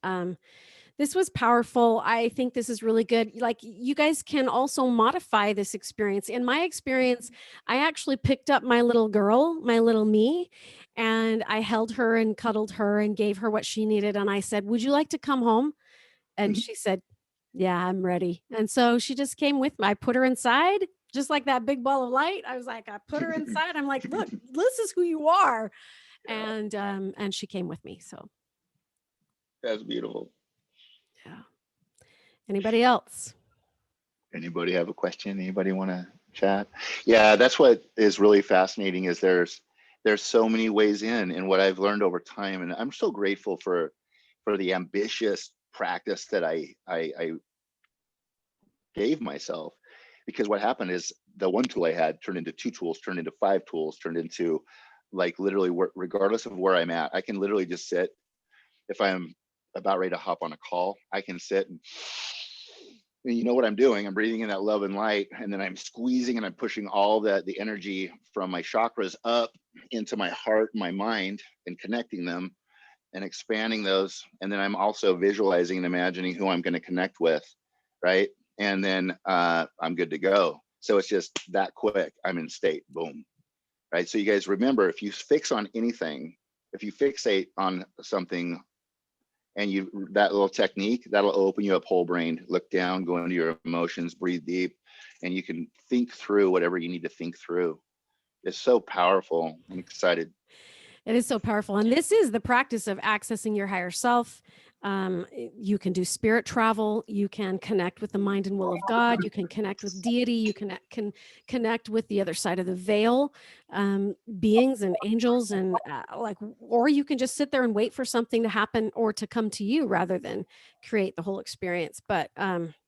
this was powerful. I think this is really good. Like, you guys can also modify this experience. In my experience, I actually picked up my little girl, my little me, and I held her and cuddled her and gave her what she needed. And I said, "Would you like to come home?" And she said, "Yeah, I'm ready." And so she just came with me. I put her inside, just like that big ball of light. I was like, I put her inside. I'm like, "Look, this is who you are." And she came with me. So that's beautiful. Yeah. Anybody else? Anybody have a question? Anybody want to chat. Yeah, that's what is really fascinating is there's so many ways in, and what I've learned over time, and I'm so grateful for the ambitious practice that I gave myself, because what happened is the one tool I had turned into 2 tools, turned into 5 tools, turned into, like, literally, regardless of where I'm at, I can literally just sit. If I'm about ready to hop on a call, I can sit and you know what I'm doing. I'm breathing in that love and light, and then I'm squeezing and I'm pushing all the energy from my chakras up into my heart, my mind, and connecting them and expanding those. And then I'm also visualizing and imagining who I'm going to connect with, right? And then I'm good to go. So it's just that quick. I'm in state. Boom. Right. So you guys remember, if you fix on anything, if you fixate on something, and that little technique, that'll open you up whole brain. Look down, go into your emotions, breathe deep, and you can think through whatever you need to think through. It's so powerful. I'm excited. It is so powerful. And this is the practice of accessing your higher self. You can do spirit travel. You can connect with the mind and will of God. You can connect with deity. You can connect with the other side of the veil, beings and angels, and or you can just sit there and wait for something to happen or to come to you rather than create the whole experience. But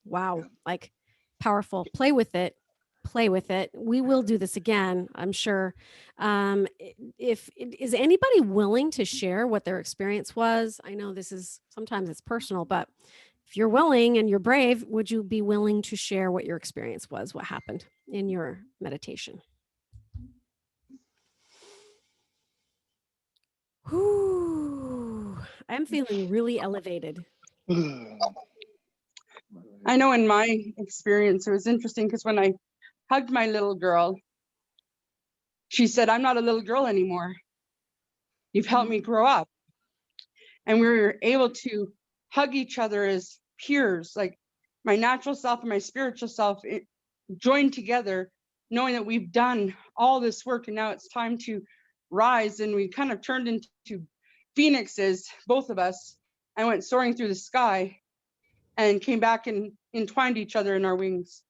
wow, like powerful. Play with it. Play with it. We will do this again, I'm sure. If is anybody willing to share what their experience was? I know this is sometimes it's personal, but if you're willing and you're brave, would you be willing to share what your experience was, what happened in your meditation? Whew, I'm feeling really elevated. I know in my experience, it was interesting because when I hugged my little girl, she said, "I'm not a little girl anymore. You've helped me grow up." And we were able to hug each other as peers, like my natural self and my spiritual self joined together, knowing that we've done all this work and now it's time to rise. And we kind of turned into phoenixes, both of us, and went soaring through the sky and came back and entwined each other in our wings.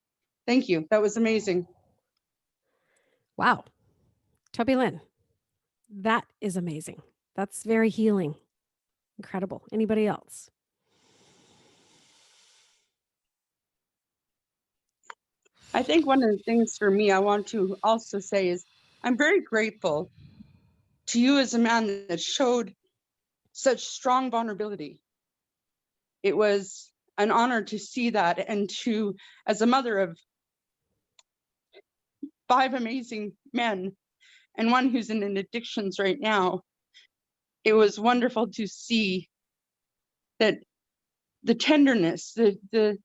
Thank you. That was amazing. Wow. Toby Lynn, that is amazing. That's very healing. Incredible. Anybody else? I think one of the things for me I want to also say is I'm very grateful to you as a man that showed such strong vulnerability. It was an honor to see that, and to, as a mother of 5 amazing men and one who's in addictions right now, it was wonderful to see that the tenderness, the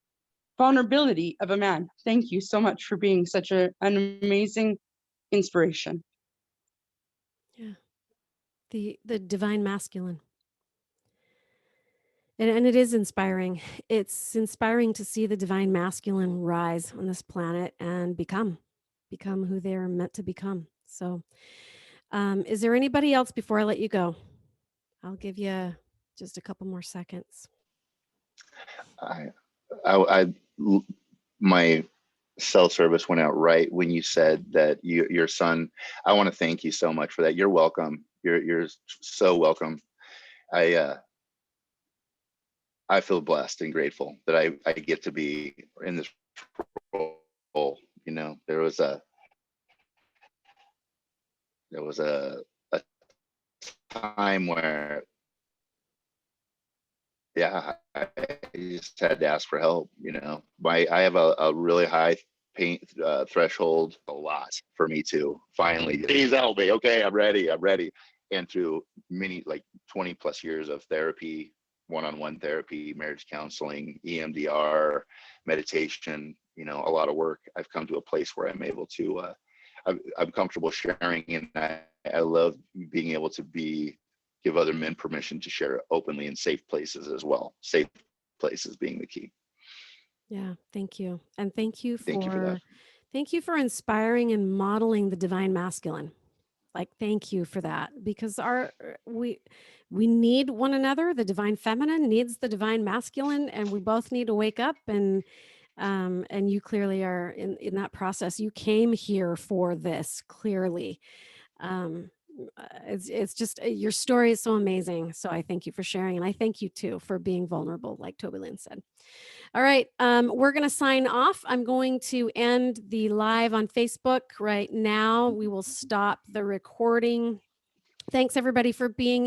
vulnerability of a man. Thank you so much for being such an amazing inspiration. Yeah. The divine masculine. And it is inspiring. It's inspiring to see the divine masculine rise on this planet and become who they're meant to become. So is there anybody else before I let you go? I'll give you just a couple more seconds. My cell service went out right when you said that your son. I want to thank you so much for that. You're welcome. You're so welcome. I feel blessed and grateful that I get to be in this role. You know, there was a time where, yeah, I just had to ask for help. You know, I have a really high pain threshold, a lot for me to finally, please help me. Okay, I'm ready. And through many, like 20 plus years of therapy, one-on-one therapy, marriage counseling, EMDR, meditation, you know, a lot of work, I've come to a place where I'm able to, I'm comfortable sharing, and I love being able to give other men permission to share openly in safe places as well. Safe places being the key. Yeah, thank you. And thank you Thank you for that. Thank you for inspiring and modeling the divine masculine. Like, thank you for that, because we need one another. The divine feminine needs the divine masculine, and we both need to wake up and And you clearly are in that process. You came here for this, clearly. It's just your story is so amazing. So I thank you for sharing. And I thank you too for being vulnerable, like Toby Lynn said. All right. We're going to sign off. I'm going to end the live on Facebook right now. We will stop the recording. Thanks everybody for being